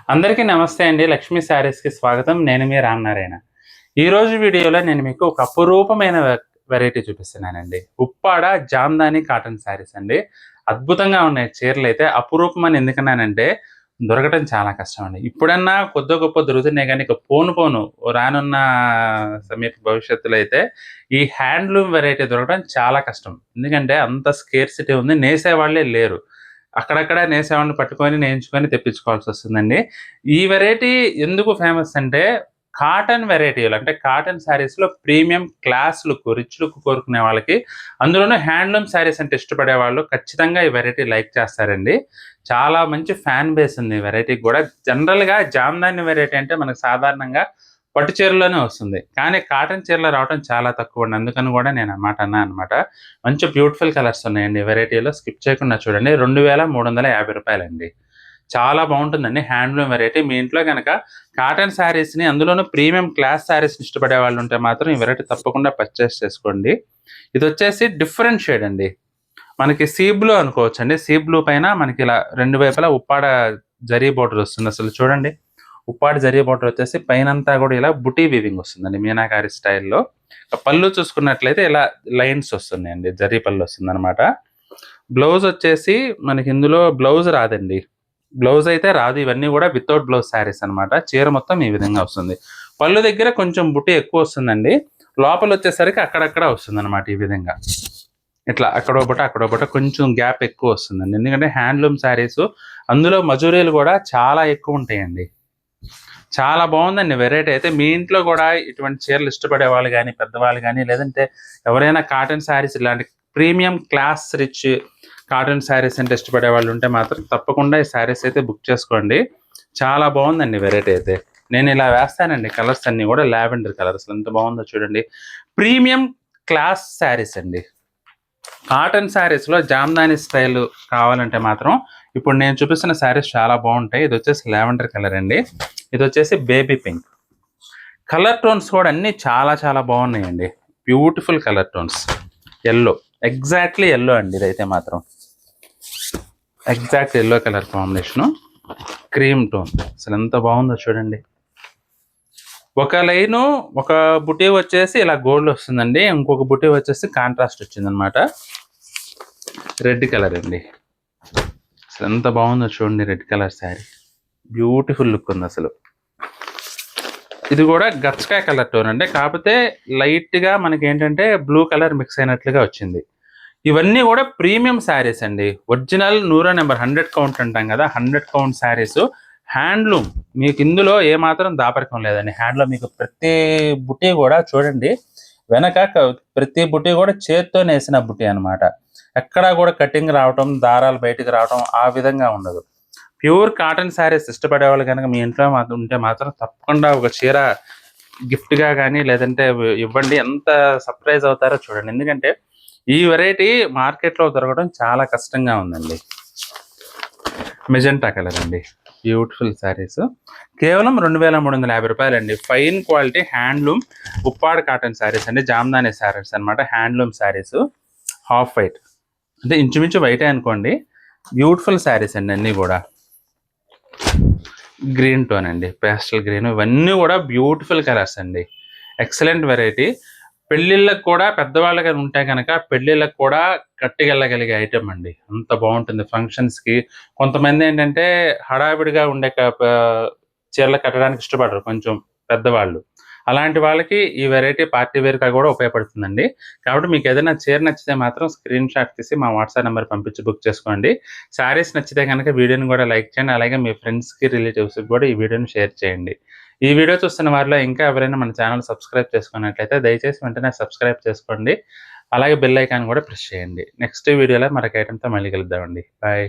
అందరికీ నమస్తే అండి. లక్ష్మీ శారీస్‌కి స్వాగతం. నేను మీ రామనారాయణ. ఈరోజు వీడియోలో నేను మీకు ఒక అపురూపమైన వెరైటీ చూపిస్తున్నానండి. ఉప్పాడ జామ్దాని కాటన్ శారీస్ అండి. అద్భుతంగా ఉన్నాయి చీరలైతే. అపురూపం అని ఎందుకన్నానంటే దొరకటం చాలా కష్టం అండి. ఇప్పుడన్నా కొద్దో గొప్పో దొరుకుతున్నాయి గానీ, ఇక పోను పోను రానున్న సమీప భవిష్యత్తులో అయితే ఈ హ్యాండ్లూమ్ వెరైటీ దొరకడం చాలా కష్టం. ఎందుకంటే అంత స్కేర్సిటీ ఉంది. నేసేవాళ్ళే లేరు. అక్కడక్కడ నేసేవాడిని పట్టుకొని నేయించుకొని తెప్పించుకోవాల్సొస్తుందండి. ఈ వెరైటీ ఎందుకు ఫేమస్ అంటే కాటన్ వెరైటీలు అంటే కాటన్ శారీస్‌లో premium class look, rich look కోరుకునే వాళ్ళకి అందులోనూ హ్యాండ్లూమ్ శారీస్ అంటే ఇష్టపడే వాళ్ళు ఖచ్చితంగా ఈ వెరైటీ లైక్ చేస్తారండి. చాలా మంచి ఫ్యాన్ బేస్ ఉంది ఈ వెరైటీకి గూడా. జనరల్‌గా జామదాని వెరైటీ అంటే మనకు సాధారణంగా పట్టు చీరల్లోనే వస్తుంది. కానీ కాటన్ చీరలో రావటం చాలా తక్కువండి. అందుకని గూడా నేను ఆ మాట అన్నా అనమాట. మంచి బ్యూటిఫుల్ కలర్స్ ఉన్నాయండి ఈ వెరైటీలో. స్కిప్ చేయకుండా చూడండి. రూ. 2350 చాలా బావుంటుందండి. Handloom variety. మీ ఇంట్లో గనక కాటన్ శారీస్‌ని అందులోనూ ప్రీమియం క్లాస్ శారీస్‌ని ఇష్టపడే వాళ్ళుంటే మాత్రం ఈ వెరైటీ తప్పకుండా పర్చేస్ చేసుకోండి. ఇదొచ్చేసి డిఫరెంట్ షేడ్ అండి. మనకి సీ బ్లూ అనుకోవచ్చండి. సీ బ్లూ పైన మనకి ఇలా 2 వైపులా ఉప్పాడ జరీ బోర్డర్ వస్తుంది. అసలు చూడండి. ఉప్పాడ జరీ బోర్డర్ వచ్చేసి పైనంతా గూడా ఇలా బుటీ వీవింగ్ వస్తుందండి మీనాకారి స్టైల్‌లో. పళ్ళు చూసుకున్నట్లయితే ఇలా లైన్స్ వస్తున్నాయండి. జరీ పళ్ళు వస్తుందనమాట. బ్లౌజ్ వచ్చేసి మనకి ఇందులో బ్లౌజ్ రాదండి. బ్లౌజ్ అయితే రాదు. ఇవన్నీ గూడా వితౌట్ బ్లౌజ్ శారీస్ అనమాట. చీర మొత్తం ఈ విధంగా వస్తుంది. పళ్ళు దగ్గర కొంచెం బుటీ ఎక్కువ వస్తుందండి. లోపలొచ్చేసరికి అక్కడక్కడ వస్తుందనమాట ఈ విధంగా. ఇట్లా అక్కడో బుట్ట, అక్కడో బుట్ట కొంచెం గ్యాప్ ఎక్కువ వస్తుందండి. ఎందుకంటే హ్యాండ్లూమ్ శారీస్ అందులో మజూరీలు గూడా చాలా ఎక్కువుంటాయండి. చాలా బావుందండి వెరైటీ అయితే. మీ ఇంట్లో గూడా ఇటువంటి చీరలు ఇష్టపడే వాళ్ళు గానీ, పెద్దవాళ్ళు గానీ, లేదంటే ఎవరైనా కాటన్ శారీస్ ఇలాంటి premium class rich cotton saris అంటే ఇష్టపడే వాళ్ళు ఉంటే మాత్రం తప్పకుండా ఈ శారీస్ అయితే బుక్ చేసుకోండి. చాలా బావుందండి వెరైటీ అయితే. నేను ఇలా వేస్తానండి కలర్స్ అన్నీ గూడా లావెండర్ కలర్ అసలు ఎంత బావుందో చూడండి. ప్రీమియం క్లాస్ శారీస్ అండి. కాటన్ శారీస్‌లో జామ్దాని స్టైల్ కావాలంటే మాత్రం ఇప్పుడు నేను చూపిస్తున్న శారీస్ చాలా బావుంటాయి. ఇదొచ్చేసి లావెండర్ కలర్ అండి. ఇదొచ్చేసి బేబీ పింక్. కలర్ టోన్స్ కూడా అన్నీ చాలా చాలా బావున్నాయండి. Beautiful colour tones. Yellow. Exactly yellow అండి ఇదైతే మాత్రం. Exact yellow colour combination. Cream tone. అసలెంత బావుందో చూడండి. ఒక లైను ఒక బుటీ వచ్చేసి ఇలా గోల్డ్ వస్తుందండి. ఇంకొక బుటీ వచ్చేసి కాంట్రాస్ట్ వచ్చిందనమాట. రెడ్ కలర్ అండి. అసలెంత బావుందో చూడండి red colour sari. Beautiful look ఉందసలు. ఇది గూడా గచ్చకాయ కలర్ టోన్ అండి. కాపోతే లైట్‌గా మనకేంటంటే బ్లూ కలర్ మిక్స్ అయినట్లుగా వచ్చింది. ఇవన్నీ గూడా ప్రీమియం శారీస్ అండి. ఒరిజినల్ నూరో నంబర్ 100 కౌంట్ అంటాం గదా! 100 కౌంట్ శారీసు. హ్యాండ్లూమ్. మీకిందులో ఏమాత్రం దాపరికం లేదండి. హ్యాండ్‌లూమ్ మీకు ప్రతి బుటీ గూడా చూడండి. వెనక ప్రతి బుటీ గూడా చేత్తో నేసిన బుటీ అనమాట. ఎక్కడా గూడా కటింగ్ రావటం, దారాలు బయటికి రావటం ఆ విధంగా ఉండదు. ప్యూర్ కాటన్ శారీస్ ఇష్టపడేవాళ్ళు గనక మీ ఇంట్లో ఉంటే మాత్రం తప్పకుండా ఒక చీర గిఫ్ట్‌గా గానీ, లేదంటే ఇవ్వండి. ఎంత సర్ప్రైజ్ అవుతారో చూడండి. ఎందుకంటే ఈ వెరైటీ మార్కెట్‌లో దొరకడం చాలా కష్టంగా ఉందండి. మెజెంటా కలర్ అండి. బ్యూటిఫుల్ శారీస్. కేవలం రూ. 2350 అండి. Fine quality handloom Uppada cotton saris అండి. జామ్దాని శారీస్ అనమాట. హ్యాండ్లూమ్ శారీస్. Half white. అంటే ఇంచుమించు వైటే అనుకోండి. బ్యూటిఫుల్ శారీస్ అండి అన్నీ గూడా. గ్రీన్ టోన్ అండి. పేస్టల్ గ్రీన్ ఇవన్నీ గూడా బ్యూటిఫుల్ కలర్స్ అండి. Excellent variety. పెళ్ళిళ్ళకి కూడా పెద్దవాళ్ళు గాని ఉంటే గనక పెళ్ళిళ్ళకి కూడా కట్టుకెళ్ళగలిగే ఐటెమ్ అండి. అంత బావుంటుంది ఫంక్షన్స్‌కి. కొంతమందేంటంటే హడావిడిగా ఉండే చీరలు కట్టడానికి ఇష్టపడరు కొంచెం పెద్దవాళ్ళు. అలాంటి వాళ్ళకి ఈ వెరైటీ పార్టీ వేర్‌గా గూడా ఉపయోగపడుతుందండి. కాబట్టి మీకేదైనా చీర నచ్చితే మాత్రం స్క్రీన్ షాట్ తీసి మా వాట్సాప్ నంబర్ పంపించి బుక్ చేసుకోండి. శారీస్ నచ్చితే గనక వీడియోని గూడా లైక్ చేయండి. అలాగే మీ ఫ్రెండ్స్‌కి, రిలేటివ్స్‌కి గూడా ఈ వీడియోని షేర్ చేయండి. ఈ వీడియో చూస్తున్న వారిలో ఇంకా ఎవరైనా మన ఛానెల్ సబ్స్క్రైబ్ చేసుకున్నట్లయితే దయచేసి వెంటనే సబ్స్క్రైబ్ చేసుకోండి. అలాగే బెల్ ఐకాన్ గూడా ప్రెస్ చేయండి. నెక్స్ట్ వీడియోలో మరొక ఐటెమ్‌తో మళ్ళీ కలుద్దామండి. బాయ్.